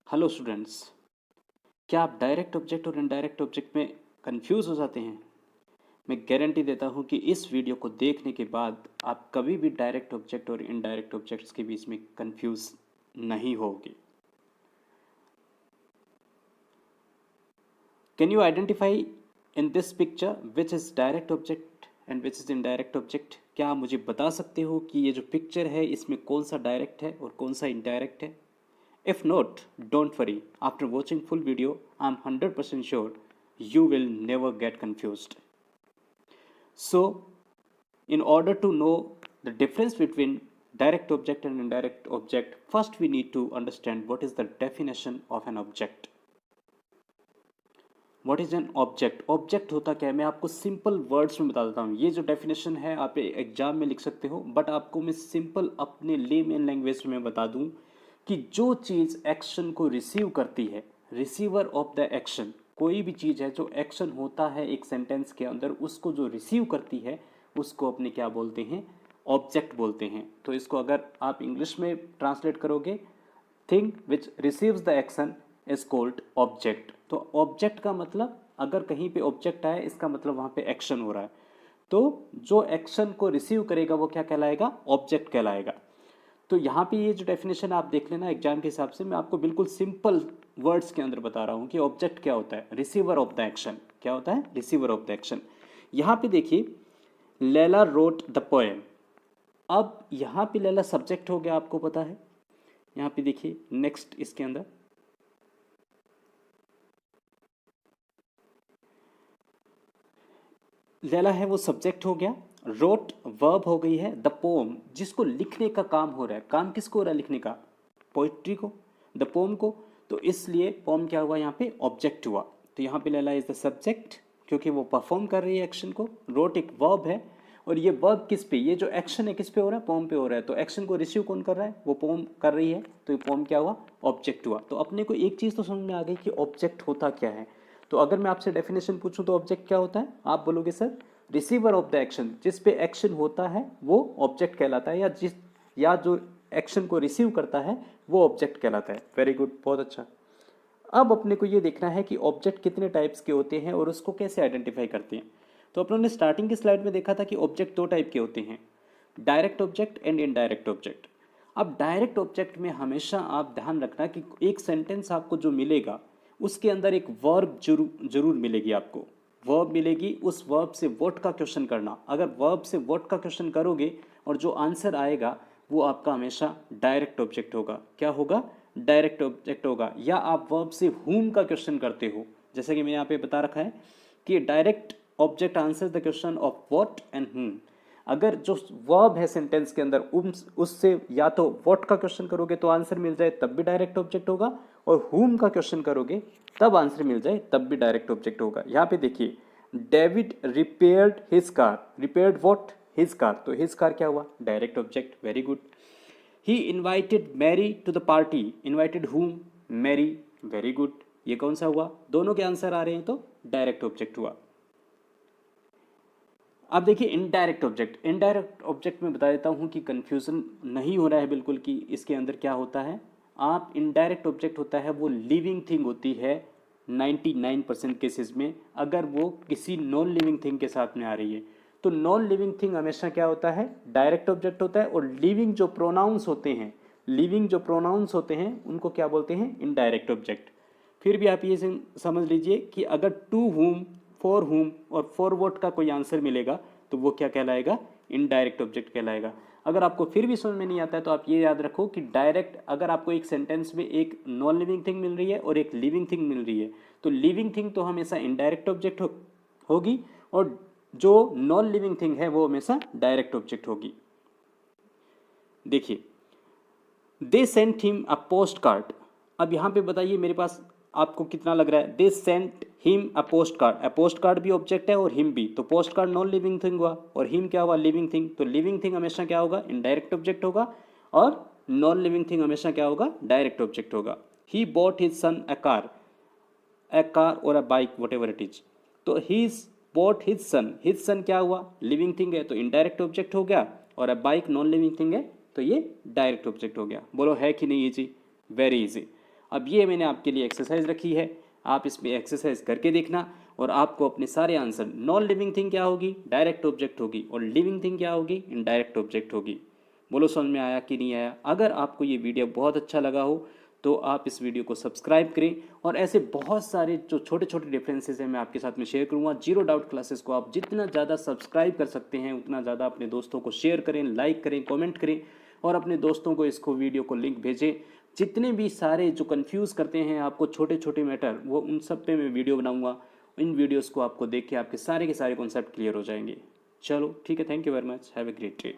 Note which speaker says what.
Speaker 1: Hello students, क्या आप direct object और इनडायरेक्ट ऑब्जेक्ट में कंफ्यूज हो जाते हैं? मैं गारंटी देता हूं कि इस वीडियो को देखने के बाद आप कभी भी डायरेक्ट ऑब्जेक्ट और इनडायरेक्ट ऑब्जेक्ट्स के बीच में कंफ्यूज नहीं होगे। Can you identify in this picture which is direct object and which is indirect object? क्या आप मुझे बता सकते हो कि ये जो पिक्चर है इसमें कौन सा डायरेक्ट है और कौन सा इनडायरेक्ट है? If not, don't worry. After watching full video, I'm 100% sure you will never get confused. So, in order to know the difference between direct object and indirect object, first we need to understand what is the definition of an object. What is an object? Object होता क्या है? मैं आपको simple words में बता देता हूँ। ये जो डेफिनेशन है आप एग्जाम में लिख सकते हो, बट आपको मैं सिंपल अपने लेमैन लैंग्वेज में बता दूँ कि जो चीज़ एक्शन को रिसीव करती है, रिसीवर ऑफ द एक्शन, कोई भी चीज़ है जो एक्शन होता है एक सेंटेंस के अंदर, उसको जो रिसीव करती है उसको अपने क्या बोलते हैं? ऑब्जेक्ट बोलते हैं। तो इसको अगर आप इंग्लिश में ट्रांसलेट करोगे, thing which receives the action is called object. तो ऑब्जेक्ट का मतलब, अगर कहीं पे ऑब्जेक्ट आए इसका मतलब वहाँ पे एक्शन हो रहा है, तो जो एक्शन को रिसीव करेगा वो क्या कहलाएगा? ऑब्जेक्ट कहलाएगा। तो यहाँ पे ये जो डेफिनेशन आप देख लेना एग्जाम के हिसाब से, मैं आपको बिल्कुल सिंपल वर्ड्स के अंदर बता रहा हूँ कि ऑब्जेक्ट क्या होता है। Receiver of the action. क्या होता है? Receiver of the action. यहाँ पे देखिए, लैला रोट द पोएम। अब यहाँ पे लैला सब्जेक्ट हो गया, आपको पता है। यहाँ पे देखिए नेक्स्ट इसके अंदर लैला है वो सब्जेक्ट हो गया, रोट वर्ब हो गई है, द पोम जिसको लिखने का काम हो रहा है। काम किसको हो रहा है? लिखने का, पोइट्री को, द पोम को। तो इसलिए पोम क्या हुआ यहाँ पे? ऑब्जेक्ट हुआ। तो यहाँ पे लैला इज द सब्जेक्ट क्योंकि वो परफॉर्म कर रही है एक्शन को। रोट एक वर्ब है, और ये वर्ब किस पे? ये जो एक्शन है किस पे हो रहा है? पोम पे हो रहा है। तो एक्शन को रिसीव कौन कर रहा है? वो पोम कर रही है। तो ये पोम क्या हुआ? ऑब्जेक्ट हुआ। तो अपने को एक चीज़ तो समझ में आ गई कि ऑब्जेक्ट होता क्या है। तो अगर मैं आपसे डेफिनेशन पूछूं तो ऑब्जेक्ट क्या होता है? आप बोलोगे sir, receiver of the action, जिस पे एक्शन होता है वो ऑब्जेक्ट कहलाता है, या जो एक्शन को रिसीव करता है वो ऑब्जेक्ट कहलाता है। वेरी गुड, बहुत अच्छा। अब अपने को ये देखना है कि ऑब्जेक्ट कितने टाइप्स के होते हैं और उसको कैसे आइडेंटिफाई करते हैं। तो अपनों ने स्टार्टिंग की स्लाइड में देखा था कि ऑब्जेक्ट दो टाइप के होते हैं, direct object and indirect object. अब डायरेक्ट ऑब्जेक्ट में हमेशा आप ध्यान रखना कि एक सेंटेंस आपको जो मिलेगा उसके अंदर एक वर्ब जरूर मिलेगी आपको। वर्ब मिलेगी, उस वर्ब से व्हाट का क्वेश्चन करना। अगर वर्ब से व्हाट का क्वेश्चन करोगे और जो आंसर आएगा वो आपका हमेशा डायरेक्ट ऑब्जेक्ट होगा। क्या होगा? डायरेक्ट ऑब्जेक्ट होगा। या आप वर्ब से हुम का क्वेश्चन करते हो, जैसे कि मैंने यहाँ पे बता रखा है कि direct object answers the question of what and हुम। अगर जो वर्ब है सेंटेंस के अंदर उससे या तो व्हाट का क्वेश्चन करोगे तो आंसर मिल जाए तब भी डायरेक्ट ऑब्जेक्ट होगा, और हुम का क्वेश्चन करोगे तब आंसर मिल जाए तब भी डायरेक्ट ऑब्जेक्ट होगा। यहाँ पे देखिए, David repaired his car. Repaired what? His car. तो हिज कार क्या हुआ? Direct object. Very good. He invited Mary to the party. Invited whom? Mary. Very good. ये कौन सा हुआ? दोनों के आंसर आ रहे हैं तो डायरेक्ट ऑब्जेक्ट हुआ। अब देखिए इनडायरेक्ट ऑब्जेक्ट। इनडायरेक्ट ऑब्जेक्ट में बता देता हूँ कि कंफ्यूजन नहीं हो रहा है बिल्कुल कि इसके अंदर क्या होता है। आप इनडायरेक्ट ऑब्जेक्ट होता है वो लिविंग थिंग होती है 99% केसेस में, अगर वो किसी नॉन लिविंग थिंग के साथ में आ रही है। तो नॉन लिविंग थिंग हमेशा क्या होता है? डायरेक्ट ऑब्जेक्ट होता है। और लिविंग जो प्रोनाउंस होते हैं, उनको क्या बोलते हैं? Indirect object. फिर भी आप ये समझ लीजिए कि अगर टू हुम, फॉर हुम और फॉर व्हाट का कोई आंसर मिलेगा तो वो क्या कहलाएगा? इनडायरेक्ट ऑब्जेक्ट कहलाएगा। अगर आपको फिर भी समझ में नहीं आता है तो आप ये याद रखो कि डायरेक्ट, अगर आपको एक सेंटेंस में एक नॉन लिविंग थिंग मिल रही है और एक लिविंग थिंग मिल रही है, तो लिविंग थिंग तो हमेशा इनडायरेक्ट ऑब्जेक्ट होगी, और जो नॉन लिविंग थिंग है वो हमेशा डायरेक्ट ऑब्जेक्ट होगी। देखिए, they sent him a post card. अब यहाँ पे बताइए मेरे पास आपको कितना लग रहा है? They sent him a post card. A post card भी ऑब्जेक्ट है और हिम भी, तो post card non living thing हुआ और हिम क्या हुआ? Living thing. तो लिविंग थिंग हमेशा क्या होगा? इनडायरेक्ट ऑब्जेक्ट होगा, और नॉन लिविंग थिंग हमेशा क्या होगा? डायरेक्ट ऑब्जेक्ट होगा। He bought his son a car और a bike, whatever it is. तो ही बॉट हिज सन क्या हुआ? लिविंग थिंग है तो इनडायरेक्ट ऑब्जेक्ट हो गया, और a bike non living thing है तो ये डायरेक्ट ऑब्जेक्ट हो गया। बोलो है कि नहीं इजी? Very easy. अब ये मैंने आपके लिए एक्सरसाइज रखी है, आप इसमें एक्सरसाइज करके देखना और आपको अपने सारे आंसर, नॉन लिविंग थिंग क्या होगी, डायरेक्ट ऑब्जेक्ट होगी, और लिविंग थिंग क्या होगी, इनडायरेक्ट ऑब्जेक्ट होगी। बोलो समझ में आया कि नहीं आया? अगर आपको ये वीडियो बहुत अच्छा लगा हो तो आप इस वीडियो को सब्सक्राइब करें, और ऐसे बहुत सारे जो छोटे छोटे डिफरेंसेस हैं मैं आपके साथ में शेयर करूँगा। जीरो डाउट क्लासेस को आप जितना ज़्यादा सब्सक्राइब कर सकते हैं उतना ज़्यादा अपने दोस्तों को शेयर करें, लाइक करें, कमेंट करें, और अपने दोस्तों को इसको वीडियो को लिंक भेजें। जितने भी सारे जो कंफ्यूज करते हैं आपको छोटे छोटे मैटर, वो उन सब पे मैं वीडियो बनाऊंगा। इन वीडियोस को आपको देख के आपके सारे के सारे कॉन्सेप्ट क्लियर हो जाएंगे। चलो ठीक है, thank you very much, have a great day.